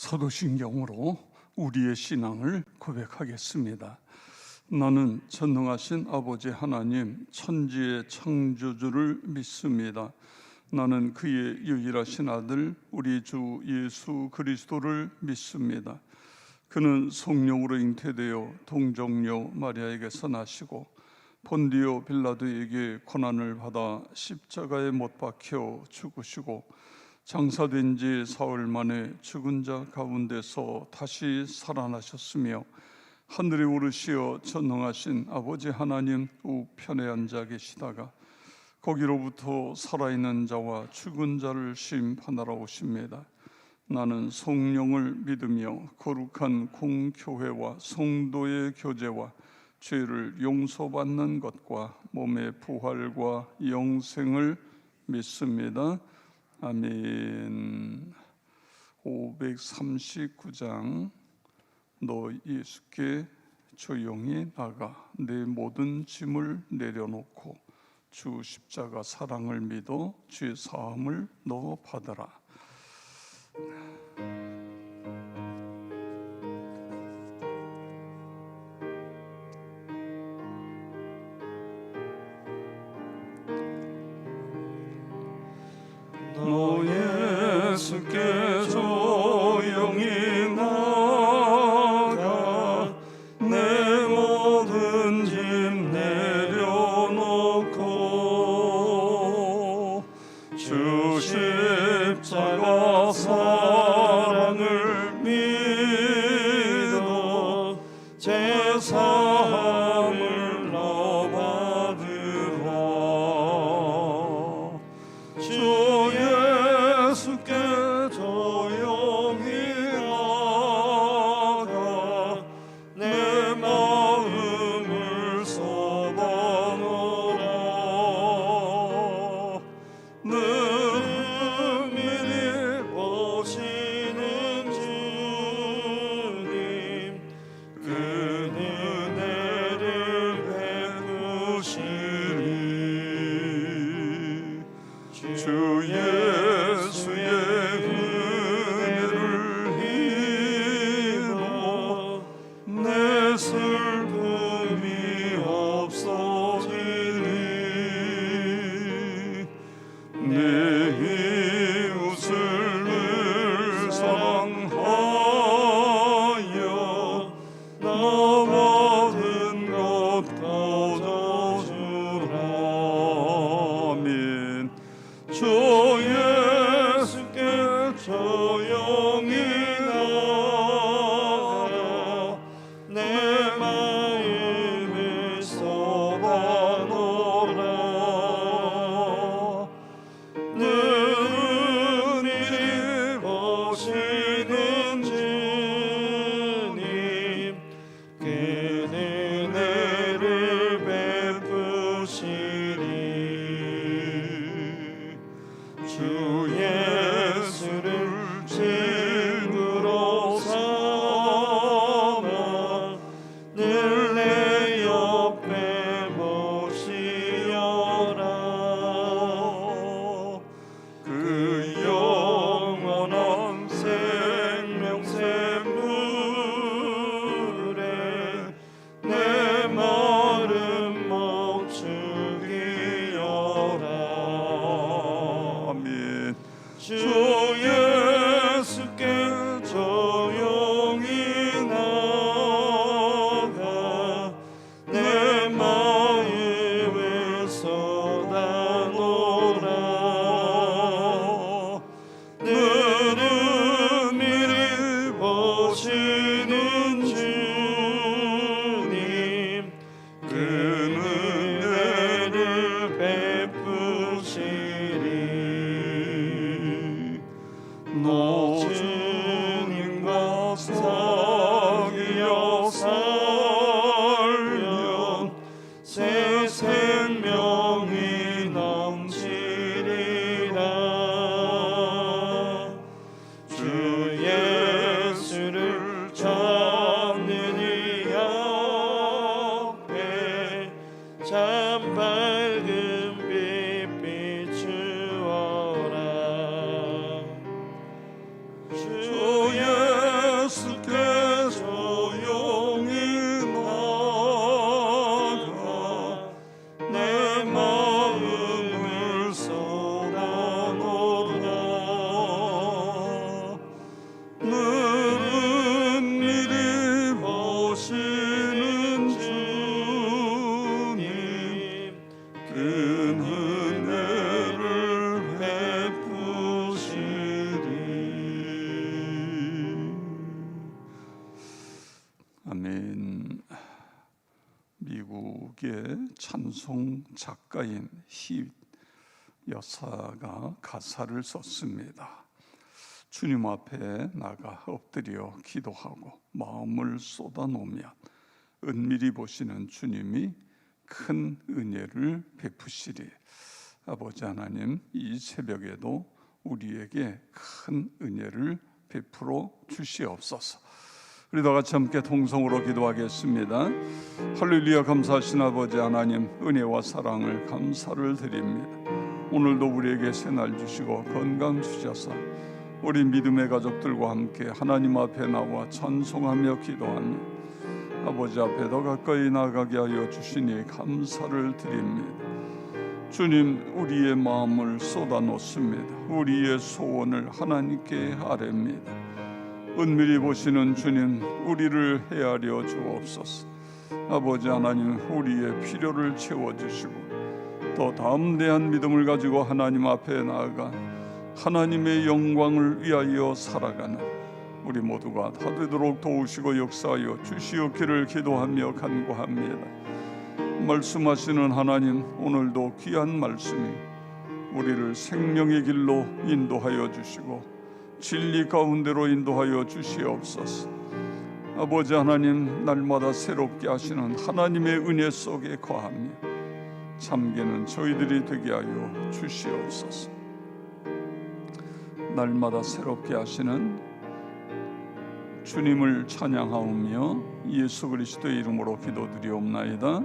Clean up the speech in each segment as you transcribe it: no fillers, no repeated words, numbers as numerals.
사도신경으로 우리의 신앙을 고백하겠습니다. 나는 전능하신 아버지 하나님 천지의 창조주를 믿습니다. 나는 그의 유일하신 아들 우리 주 예수 그리스도를 믿습니다. 그는 성령으로 잉태되어 동정녀 마리아에게서 나시고 본디오 빌라도에게 고난을 받아 십자가에 못 박혀 죽으시고 장사된 지 사흘 만에 죽은 자 가운데서 다시 살아나셨으며 하늘에 오르시어 전능하신 아버지 하나님 우편에 앉아 계시다가 거기로부터 살아있는 자와 죽은 자를 심판하러 오십니다. 나는 성령을 믿으며 거룩한 공교회와 성도의 교제와 죄를 용서받는 것과 몸의 부활과 영생을 믿습니다. 아멘. 539장 너 예수께 조용히 나가 내 모든 짐을 내려놓고 주 십자가 사랑을 믿어 죄 사함을 너 받아라. 너 예수께 조용히 나가 내 모든 짐 내려놓고 주 십자가 사랑을 믿어 제 사함을 너 받으라. 주 예수께 조용히 나가 내 마음을 쏟아놓으라. 능히 보시는 주님 그 은혜를 베푸시리. 주 예수의 은혜를 힘입어 내 슬픔이 없어지리. 내 이웃을 늘 사랑하여 나 받은 것 거둬주라. 아멘. 주 예수께 조용히 나가 내 마음을 쏟아놓으라. 능히 보시는 주님 그 은혜를 베푸시리. 주 예수를 친구로 삼아 늘 내 옆에 모시어라. 그 영원한 생명샘물에 내 마음 멈추기어라. 아멘. 주 예수께 조용히 나가 내 마음을 쏟아놓으라. 너는 미리 보시는 주님 그 은혜를 베푸시리. 너 주님과 사귀어 살면 새 생명이 넘치리라. 주 예수를 찾는 이 앞에 참 밝은 빛 비추어라. 주 미국의 찬송 작가인 히 여사가 가사를 썼습니다. 주님 앞에 나가 엎드려 기도하고 마음을 쏟아놓으면 은밀히 보시는 주님이 큰 은혜를 베푸시리. 아버지 하나님, 이 새벽에도 우리에게 큰 은혜를 베풀어 주시옵소서. 우리 다 같이 함께 통성으로 기도하겠습니다. 할렐루야. 감사하신 아버지 하나님, 은혜와 사랑을 감사를 드립니다. 오늘도 우리에게 새날 주시고 건강 주셔서 우리 믿음의 가족들과 함께 하나님 앞에 나와 찬송하며 기도하며 아버지 앞에 더 가까이 나가게 하여 주시니 감사를 드립니다. 주님, 우리의 마음을 쏟아놓습니다. 우리의 소원을 하나님께 아뢰입니다. 은밀히 보시는 주님, 우리를 헤아려 주옵소서. 아버지 하나님, 우리의 필요를 채워주시고 또 담대한 믿음을 가지고 하나님 앞에 나아가 하나님의 영광을 위하여 살아가는 우리 모두가 다 되도록 도우시고 역사하여 주시옵기를 기도하며 간구합니다. 말씀하시는 하나님, 오늘도 귀한 말씀이 우리를 생명의 길로 인도하여 주시고 진리 가운데로 인도하여 주시옵소서. 아버지 하나님, 날마다 새롭게 하시는 하나님의 은혜 속에 거하며 잠기는 저희들이 되게 하여 주시옵소서. 날마다 새롭게 하시는 주님을 찬양하오며 예수 그리스도의 이름으로 기도드리옵나이다.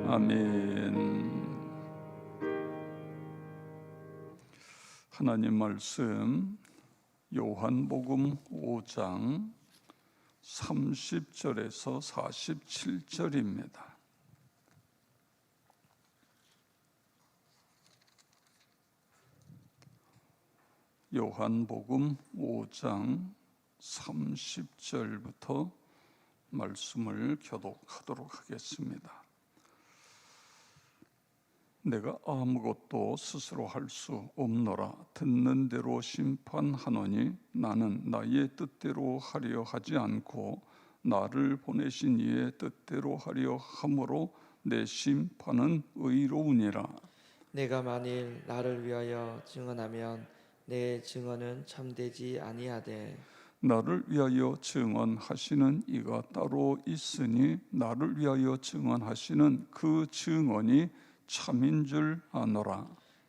아멘. 하나님 말씀 요한복음 5장 30절에서 47절입니다. 요한복음 5장 30절부터 말씀을 교독하도록 하겠습니다. 내가 아무것도 스스로 할 수 없노라. 듣는 대로 심판하노니 나는 나의 뜻대로 하려 하지 않고 나를 보내신 이의 뜻대로 하려 함으로 내 심판은 의로우니라. 내가 만일 나를 위하여 증언하면 내 증언은 참되지 아니하되 나를 위하여 증언하시는 이가 따로 있으니 나를 위하여 증언하시는 그 증언이 참인 줄 아노라.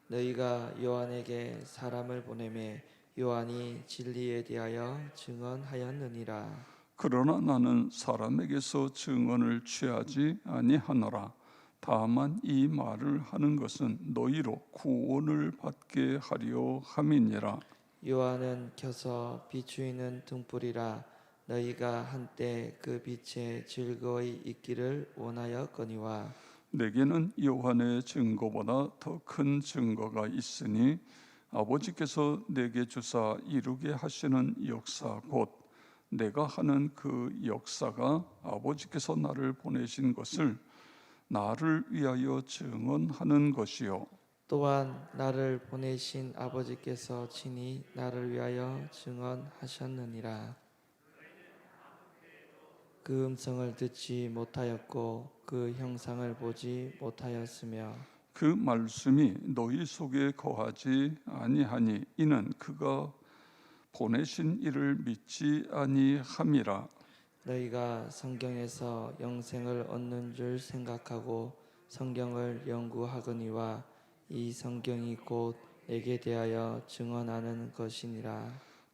너희가 요한에게 사람을 보내매 요한이 진리에 대하여 증언하였느니라. 그러나 나는 사람에게서 증언을 취하지 아니하노라. 다만 이 말을 하는 것은 너희로 구원을 받게 하려 함이니라. 요한은 켜서 비추이는 등불이라. 너희가 한때 그 빛에 즐거이 있기를 원하였거니와 내게는 요한의 증거보다 더 큰 증거가 있으니 아버지께서 내게 주사 이루게 하시는 역사 곧 내가 하는 그 역사가 아버지께서 나를 보내신 것을 나를 위하여 증언하는 것이요 또한 나를 보내신 아버지께서 친히 나를 위하여 증언하셨느니라. 그 음성을 듣지 못하였고 그 형상을 보지 못하였으며 그 말씀이 너희 속에 거하지 아니하니 이는 그가 보내신 이를 믿지 아니함이라. 너희가 성경에서 영생을 얻는 줄 생각하고 성경을 연구하거니와 이 성경이 곧 내게 대하여 증언하는 것이니라.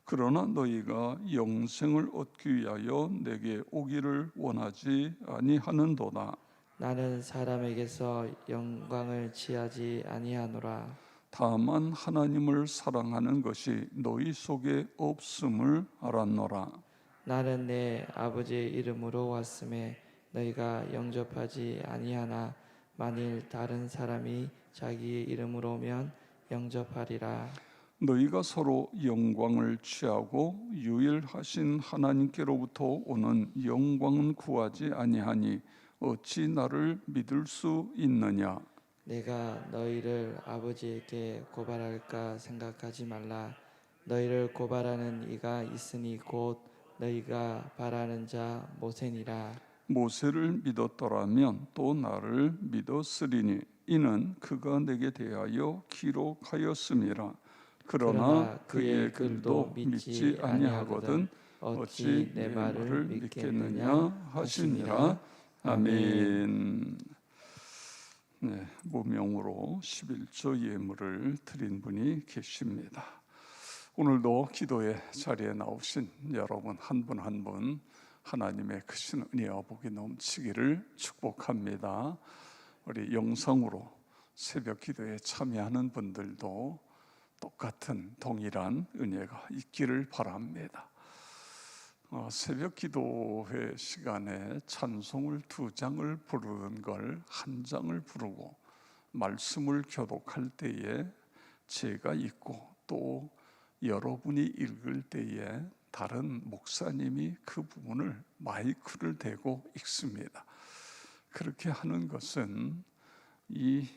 그러나 너희가 영생을 얻기 위하여 내게 오기를 원하지 아니하는도다. 나는 사람에게서 영광을 취하지 아니하노라. 다만 하나님을 사랑하는 것이 너희 속에 없음을 알았노라. 나는 내 아버지의 이름으로 왔음에 너희가 영접하지 아니하나 만일 다른 사람이 자기의 이름으로 오면 영접하리라. 너희가 서로 영광을 취하고 유일하신 하나님께로부터 오는 영광은 구하지 아니하니 어찌 나를 믿을 수 있느냐. 내가 너희를 아버지에게 고발할까 생각하지 말라. 너희를 고발하는 이가 있으니 곧 너희가 바라는 자 모세니라. 모세를 믿었더라면 또 나를 믿었으리니 이는 그가 내게 대하여 기록하였음이라. 그러나 그의 글도 믿지 아니하거든 어찌 내 말을 믿겠느냐 하시니라. 아멘. 네, 무명으로 11조 예물을 드린 분이 계십니다. 오늘도 기도의 자리에 나오신 여러분 한 분 한 분 하나님의 크신 은혜와 복이 넘치기를 축복합니다. 우리 영상으로 새벽 기도에 참여하는 분들도 똑같은 동일한 은혜가 있기를 바랍니다. 새벽 기도회 시간에 찬송을 2장을 부르는 걸 1장을 부르고 말씀을 교독할 때에 제가 있고 또 여러분이 읽을 때에 다른 목사님이 그 부분을 마이크를 대고 읽습니다. 그렇게 하는 것은 이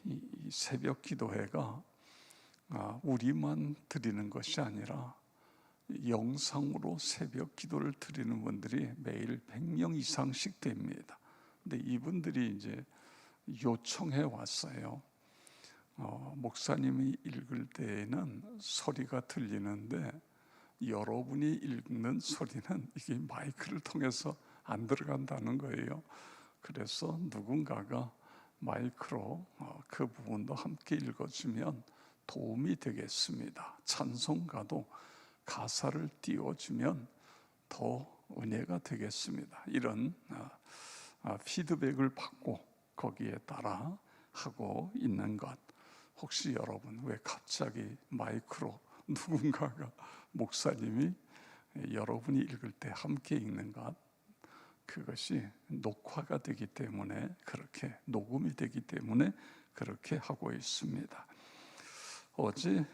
새벽 기도회가 우리만 드리는 것이 아니라 영상으로 새벽 기도를 드리는 분들이 매일 100명 이상씩 됩니다. 근데 이분들이 이제 요청해 왔어요. 목사님이 읽을 때에는 소리가 들리는데 여러분이 읽는 소리는 이게 마이크를 통해서 안 들어간다는 거예요. 그래서 누군가가 마이크로 그 부분도 함께 읽어주면 도움이 되겠습니다. 찬송가도 가사를 띄워주면 더 은혜가 되겠습니다. 이런 피드백을 받고 거기에 따라 하고 있는 것. 혹시 여러분 왜 갑자기 마이크로 누군가가 목사님이 여러분이 읽을 때 함께 읽는 것, 그것이 녹화가 되기 때문에 그렇게 녹음이 되기 때문에 그렇게 하고 있습니다. 어제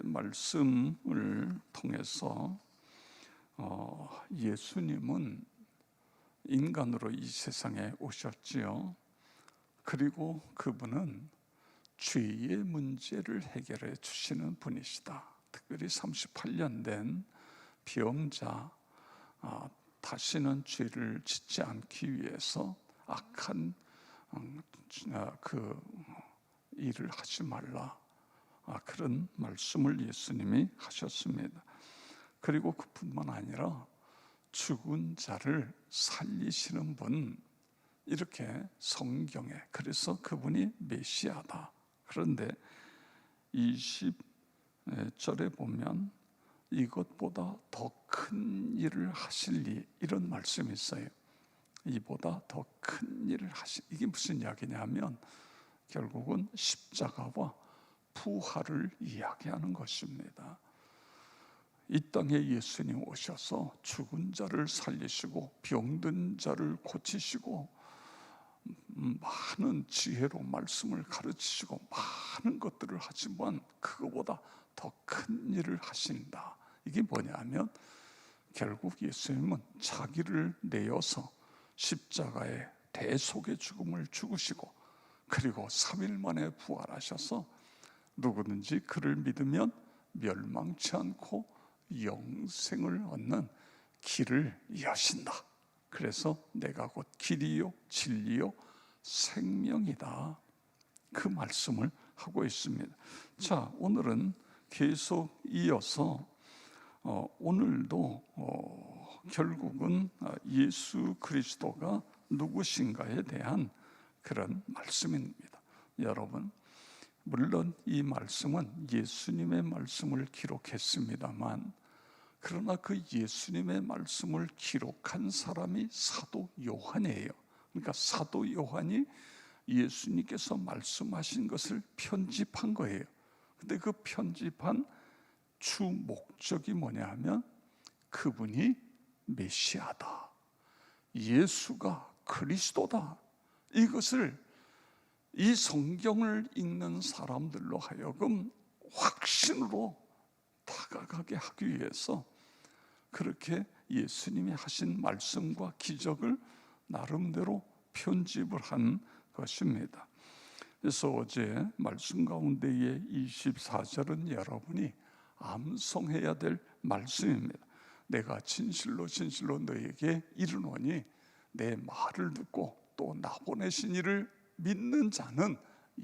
말씀을 통해서 예수님은 인간으로 이 세상에 오셨지요. 그리고 그분은 죄의 문제를 해결해 주시는 분이시다. 특별히 38년 된 병자, 다시는 죄를 짓지 않기 위해서 악한 그 일을 하지 말라. 그런 말씀을 예수님이 하셨습니다. 그리고 그뿐만 아니라 죽은 자를 살리시는 분, 이렇게 성경에, 그래서 그분이 메시아다. 그런데 20절에 보면 이것보다 더 큰 일을 하실 이런 말씀이 있어요. 이보다 더 큰 일을 하실, 이게 무슨 이야기냐면 결국은 십자가와 부활을 이야기하는 것입니다. 이 땅에 예수님 오셔서 죽은 자를 살리시고 병든 자를 고치시고 많은 지혜로 말씀을 가르치시고 많은 것들을 하지만 그거보다 더 큰 일을 하신다. 이게 뭐냐면 결국 예수님은 자기를 내어서 십자가에 대속의 죽음을 죽으시고 그리고 3일 만에 부활하셔서 누구든지 그를 믿으면 멸망치 않고 영생을 얻는 길을 여신다. 그래서 내가 곧 길이요 진리요 생명이다. 그 말씀을 하고 있습니다. 자, 오늘은 계속 이어서 오늘도 결국은 예수 그리스도가 누구신가에 대한 그런 말씀입니다. 여러분, 물론 이 말씀은 예수님의 말씀을 기록했습니다만 그러나 그 예수님의 말씀을 기록한 사람이 사도 요한이에요. 그러니까 사도 요한이 예수님께서 말씀하신 것을 편집한 거예요. 근데 그 편집한 주 목적이 뭐냐 하면 그분이 메시아다, 예수가 그리스도다, 이것을 이 성경을 읽는 사람들로 하여금 확신으로 다가가게 하기 위해서 그렇게 예수님이 하신 말씀과 기적을 나름대로 편집을 한 것입니다. 그래서 어제 말씀 가운데의 24절은 여러분이 암송해야 될 말씀입니다. 내가 진실로 진실로 너에게 이르노니 내 말을 듣고 또 나 보내신 이를 믿는 자는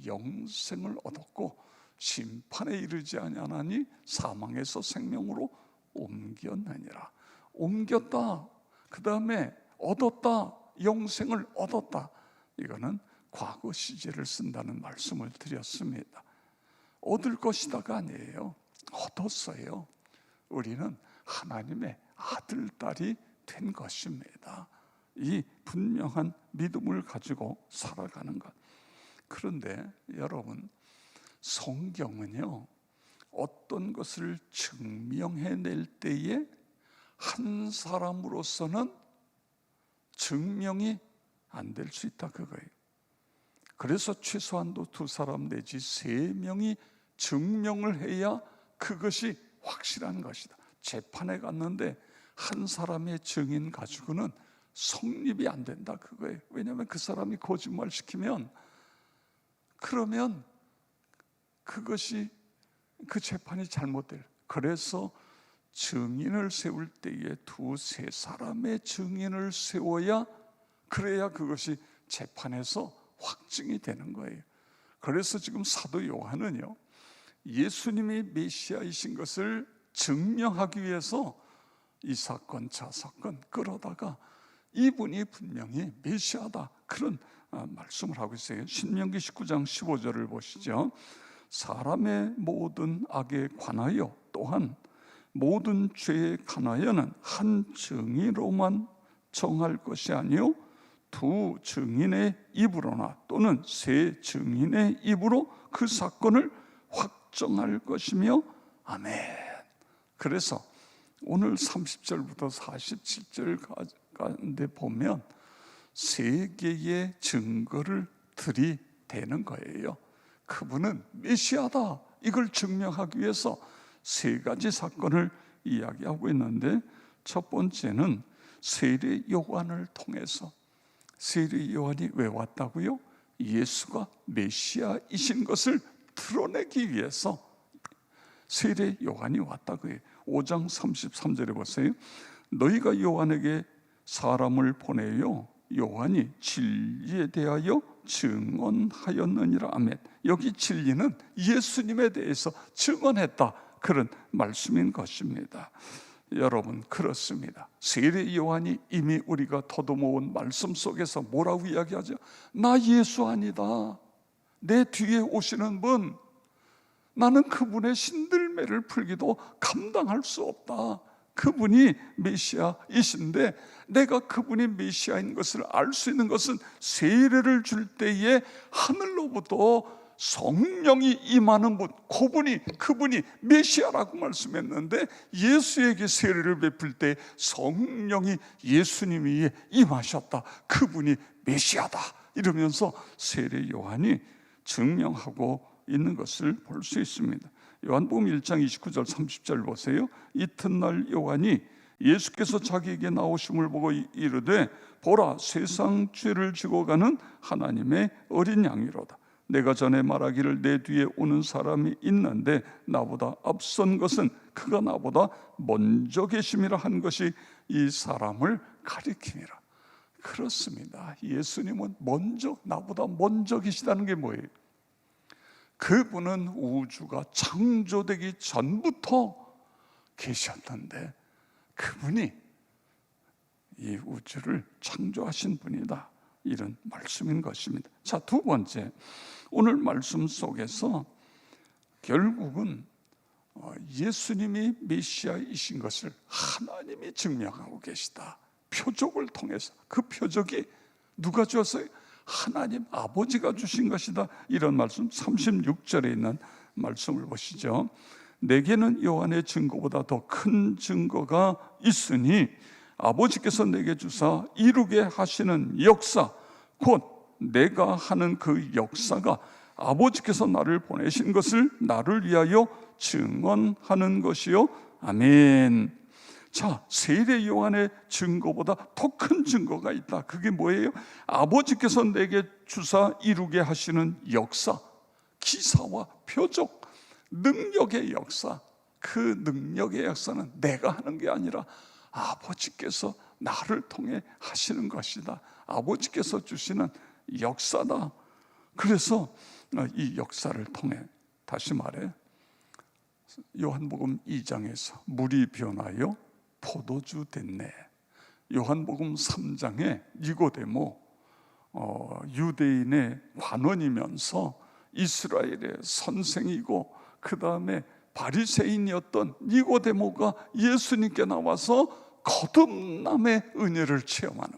영생을 얻었고 심판에 이르지 아니하나니 사망에서 생명으로 옮겼느니라. 옮겼다, 그 다음에 얻었다, 영생을 얻었다. 이거는 과거 시제를 쓴다는 말씀을 드렸습니다. 얻을 것이다가 아니에요. 얻었어요. 우리는 하나님의 아들, 딸이 된 것입니다. 이 분명한 믿음을 가지고 살아가는 것. 그런데 여러분, 성경은요, 어떤 것을 증명해낼 때에 한 사람으로서는 증명이 안 될 수 있다, 그거예요. 그래서 최소한도 2사람 내지 3명이 증명을 해야 그것이 확실한 것이다. 재판에 갔는데 한 사람의 증인 가지고는 성립이 안 된다, 그거예요. 왜냐하면 그 사람이 거짓말 시키면 그러면 그것이 그 재판이 잘못될. 그래서 증인을 세울 때에 2-3사람의 증인을 세워야, 그래야 그것이 재판에서 확증이 되는 거예요. 그래서 지금 사도 요한은요, 예수님이 메시아이신 것을 증명하기 위해서 이 사건 저 사건 끌어다가 이분이 분명히 메시아다, 그런 말씀을 하고 있어요. 신명기 19장 15절을 보시죠. 사람의 모든 악에 관하여 또한 모든 죄에 관하여는 한 증인으로만 정할 것이 아니요 2 증인의 입으로나 또는 3 증인의 입으로 그 사건을 확정할 것이며 아멘. 그래서 오늘 30절부터 47절 가운데 보면 3개의 증거를 들이대는 거예요. 그분은 메시아다, 이걸 증명하기 위해서 3가지 사건을 이야기하고 있는데, 첫 번째는 세례 요한을 통해서. 세례 요한이 왜 왔다고요? 예수가 메시아이신 것을 드러내기 위해서 세례 요한이 왔다고요. 5장 33절에 보세요. 너희가 요한에게 사람을 보내요 요한이 진리에 대하여 증언하였느니라. 아멘. 여기 진리는 예수님에 대해서 증언했다, 그런 말씀인 것입니다. 여러분, 그렇습니다. 세례 요한이 이미 우리가 더듬어온 말씀 속에서 뭐라고 이야기하죠? 나 예수 아니다, 내 뒤에 오시는 분, 나는 그분의 신들매를 풀기도 감당할 수 없다. 그분이 메시아이신데 내가 그분이 메시아인 것을 알 수 있는 것은 세례를 줄 때에 하늘로부터 성령이 임하는 분, 그분이 메시아라고 말씀했는데, 예수에게 세례를 베풀 때 성령이 예수님이 임하셨다, 그분이 메시아다, 이러면서 세례 요한이 증명하고 있는 것을 볼 수 있습니다. 요한복음 1장 29절 30절 보세요. 이튿날 요한이 예수께서 자기에게 나오심을 보고 이르되 보라, 세상 죄를 지고 가는 하나님의 어린 양이로다. 내가 전에 말하기를 내 뒤에 오는 사람이 있는데 나보다 앞선 것은 그가 나보다 먼저 계심이라 한 것이 이 사람을 가리킴이라. 그렇습니다. 예수님은 나보다 먼저 계시다는 게 뭐예요? 그분은 우주가 창조되기 전부터 계셨는데 그분이 이 우주를 창조하신 분이다, 이런 말씀인 것입니다. 자, 2번째, 오늘 말씀 속에서 결국은 예수님이 메시아이신 것을 하나님이 증명하고 계시다, 표적을 통해서. 그 표적이 누가 주었어요? 하나님 아버지가 주신 것이다, 이런 말씀. 36절에 있는 말씀을 보시죠. 내게는 요한의 증거보다 더 큰 증거가 있으니 아버지께서 내게 주사 이루게 하시는 역사, 곧 내가 하는 그 역사가 아버지께서 나를 보내신 것을 나를 위하여 증언하는 것이요. 아멘. 자, 세례 요한의 증거보다 더 큰 증거가 있다. 그게 뭐예요? 아버지께서 내게 주사 이루게 하시는 역사, 기사와 표적, 능력의 역사. 그 능력의 역사는 내가 하는 게 아니라 아버지께서 나를 통해 하시는 것이다. 아버지께서 주시는 역사다. 그래서 이 역사를 통해, 다시 말해 요한복음 2장에서 물이 변하여 포도주 됐네. 요한복음 3장에 니고데모, 유대인의 관원이면서 이스라엘의 선생이고 그 다음에 바리새인이었던 니고데모가 예수님께 나와서 거듭남의 은혜를 체험하는.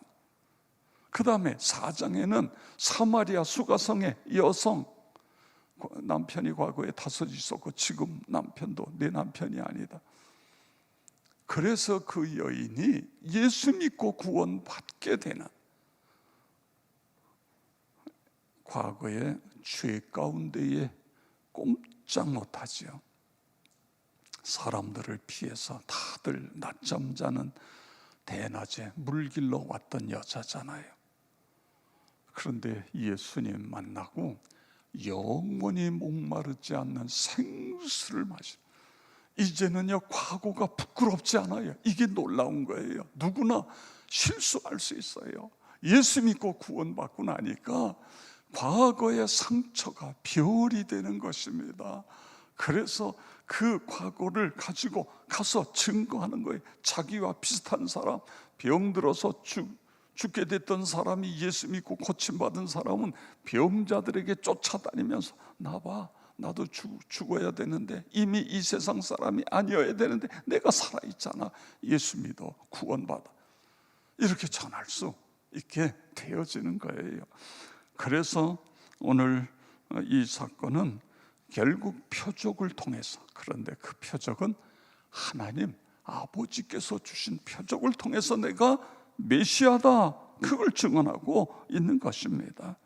그 다음에 4장에는 사마리아 수가성의 여성, 남편이 과거에 5 있었고 지금 남편도 내 남편이 아니다. 그래서 그 여인이 예수 믿고 구원받게 되는, 과거의 죄 가운데에 꼼짝 못하지요. 사람들을 피해서 다들 낮잠 자는 대낮에 물길로 왔던 여자잖아요. 그런데 예수님 만나고 영원히 목마르지 않는 생수를 마시. 이제는요, 과거가 부끄럽지 않아요. 이게 놀라운 거예요. 누구나 실수할 수 있어요. 예수 믿고 구원받고 나니까 과거의 상처가 별이 되는 것입니다. 그래서 그 과거를 가지고 가서 증거하는 거예요. 자기와 비슷한 사람, 병들어서 죽게 됐던 사람이 예수 믿고 고침받은 사람은 병자들에게 쫓아다니면서 나봐, 나도 죽어야 되는데, 이미 이 세상 사람이 아니어야 되는데 내가 살아있잖아, 예수 믿어 구원받아, 이렇게 전할 수 있게 되어지는 거예요. 그래서 오늘 이 사건은 결국 표적을 통해서, 그런데 그 표적은 하나님 아버지께서 주신 표적을 통해서 내가 메시아다, 그걸 증언하고 있는 것입니다.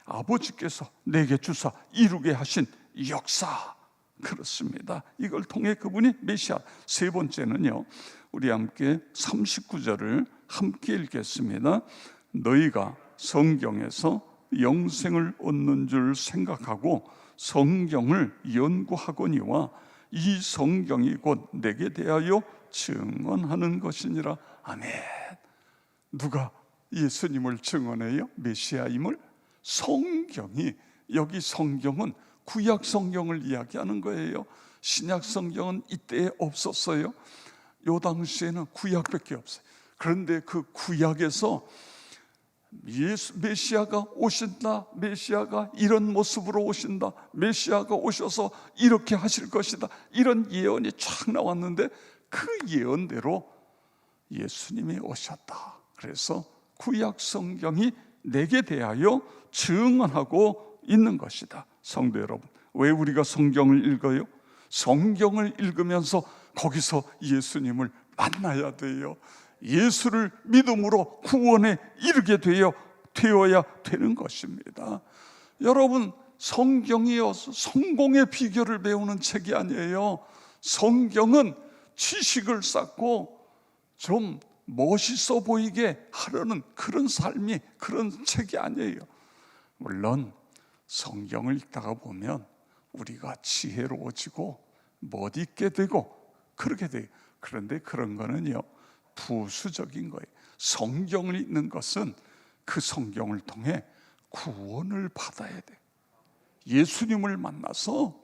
아버지께서 내게 주사 이루게 하신 역사, 그렇습니다. 이걸 통해 그분이 메시아. 세 번째는요, 우리 함께 39절을 함께 읽겠습니다. 너희가 성경에서 영생을 얻는 줄 생각하고 성경을 연구하거니와 이 성경이 곧 내게 대하여 증언하는 것이니라. 아멘. 누가 예수님을 증언해요? 메시아임을? 성경이, 여기 성경은 구약 성경을 이야기하는 거예요. 신약 성경은 이때에 없었어요. 요 당시에는 구약밖에 없어요. 그런데 그 구약에서 메시아가 오신다, 메시아가 이런 모습으로 오신다, 메시아가 오셔서 이렇게 하실 것이다, 이런 예언이 쫙 나왔는데 그 예언대로 예수님이 오셨다. 그래서 구약 성경이 내게 대하여 증언하고 있는 것이다. 성도 여러분, 왜 우리가 성경을 읽어요? 성경을 읽으면서 거기서 예수님을 만나야 돼요. 예수를 믿음으로 구원에 이르게 되어야 되는 것입니다. 여러분, 성경이요, 성공의 비결을 배우는 책이 아니에요. 성경은 지식을 쌓고 좀 멋있어 보이게 하려는 그런 삶이, 그런 책이 아니에요. 물론 성경을 읽다가 보면 우리가 지혜로워지고 멋있게 되고 그렇게 돼요. 그런데 그런 거는요, 부수적인 거예요. 성경을 읽는 것은 그 성경을 통해 구원을 받아야 돼요. 예수님을 만나서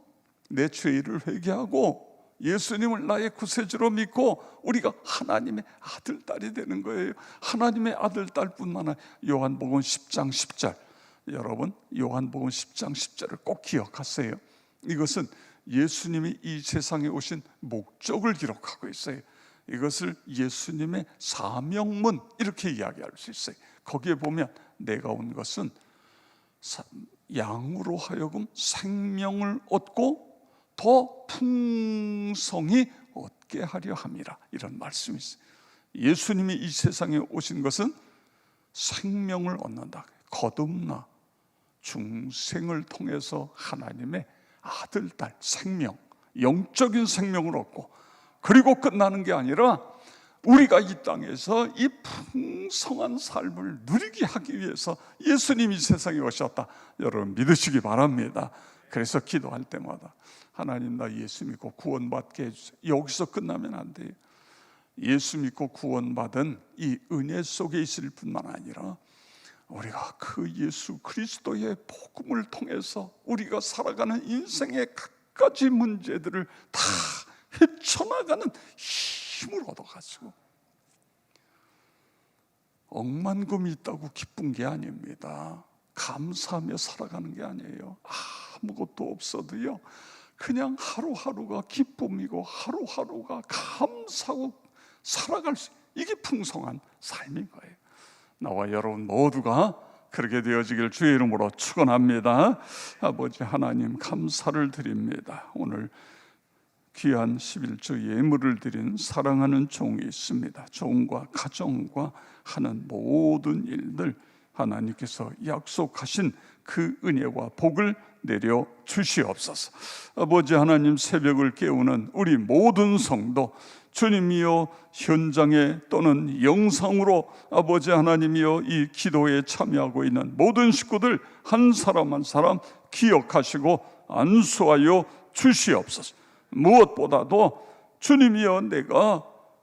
내 죄를 회개하고 예수님을 나의 구세주로 믿고 우리가 하나님의 아들, 딸이 되는 거예요. 하나님의 아들, 딸뿐만 아니라 요한복음 10장 10절, 여러분 요한복음 10장 10절을 꼭 기억하세요. 이것은 예수님이 이 세상에 오신 목적을 기록하고 있어요. 이것을 예수님의 사명문, 이렇게 이야기할 수 있어요. 거기에 보면 내가 온 것은 양으로 하여금 생명을 얻고 더 풍성히 얻게 하려 함이라, 이런 말씀이 있어요. 예수님이 이 세상에 오신 것은 생명을 얻는다. 거듭나 중생을 통해서 하나님의 아들, 딸, 생명, 영적인 생명을 얻고, 그리고 끝나는 게 아니라 우리가 이 땅에서 이 풍성한 삶을 누리게 하기 위해서 예수님이 세상에 오셨다. 여러분 믿으시기 바랍니다. 그래서 기도할 때마다 하나님, 나 예수 믿고 구원받게 해주세요. 여기서 끝나면 안 돼요. 예수 믿고 구원받은 이 은혜 속에 있을 뿐만 아니라 우리가 그 예수 그리스도의 복음을 통해서 우리가 살아가는 인생의 갖가지 문제들을 다 헤쳐나가는 힘을 얻어가지고 억만금이 있다고 기쁜 게 아닙니다. 감사하며 살아가는 게 아니에요. 아무것도 없어도요, 그냥 하루하루가 기쁨이고 하루하루가 감사하고 살아갈 수, 이게 풍성한 삶인 거예요. 나와 여러분 모두가 그렇게 되어지길 주의 이름으로 축원합니다. 아버지 하나님, 감사를 드립니다. 오늘 귀한 11조 예물을 드린 사랑하는 종이 있습니다. 종과 가정과 하는 모든 일들, 하나님께서 약속하신 그 은혜와 복을 내려 주시옵소서. 아버지 하나님, 새벽을 깨우는 우리 모든 성도, 주님이여 현장에 또는 영상으로 아버지 하나님이여 이 기도에 참여하고 있는 모든 식구들 한 사람 한 사람 기억하시고 안수하여 주시옵소서. 무엇보다도 주님이여, 내가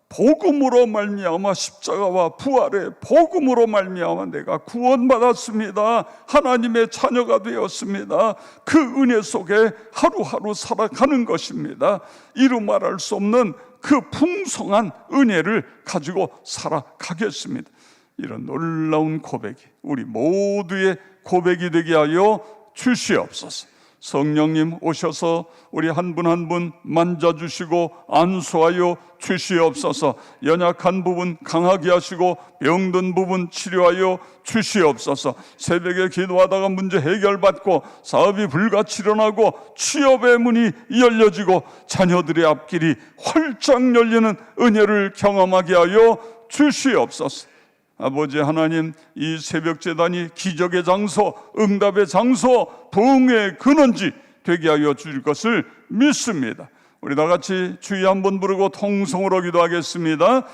복음으로 말미암아 십자가와 부활의 복음으로 말미암아 내가 구원받았습니다. 하나님의 자녀가 되었습니다. 그 은혜 속에 하루하루 살아가는 것입니다. 이루 말할 수 없는 그 풍성한 은혜를 가지고 살아가겠습니다. 이런 놀라운 고백이 우리 모두의 고백이 되게 하여 주시옵소서. 성령님 오셔서 우리 한 분 한 분 만져주시고 안수하여 주시옵소서. 연약한 부분 강하게 하시고 병든 부분 치료하여 주시옵소서. 새벽에 기도하다가 문제 해결받고 사업이 불같이 일어나고 취업의 문이 열려지고 자녀들의 앞길이 활짝 열리는 은혜를 경험하게 하여 주시옵소서. 아버지 하나님, 이 새벽 제단이 기적의 장소, 응답의 장소, 부흥의 근원지 되게 하여 주실 것을 믿습니다. 우리 다 같이 주여 한번 부르고 통성으로 기도하겠습니다.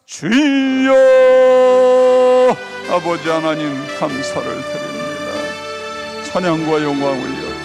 주여! 아버지 하나님, 감사를 드립니다. 찬양과 영광을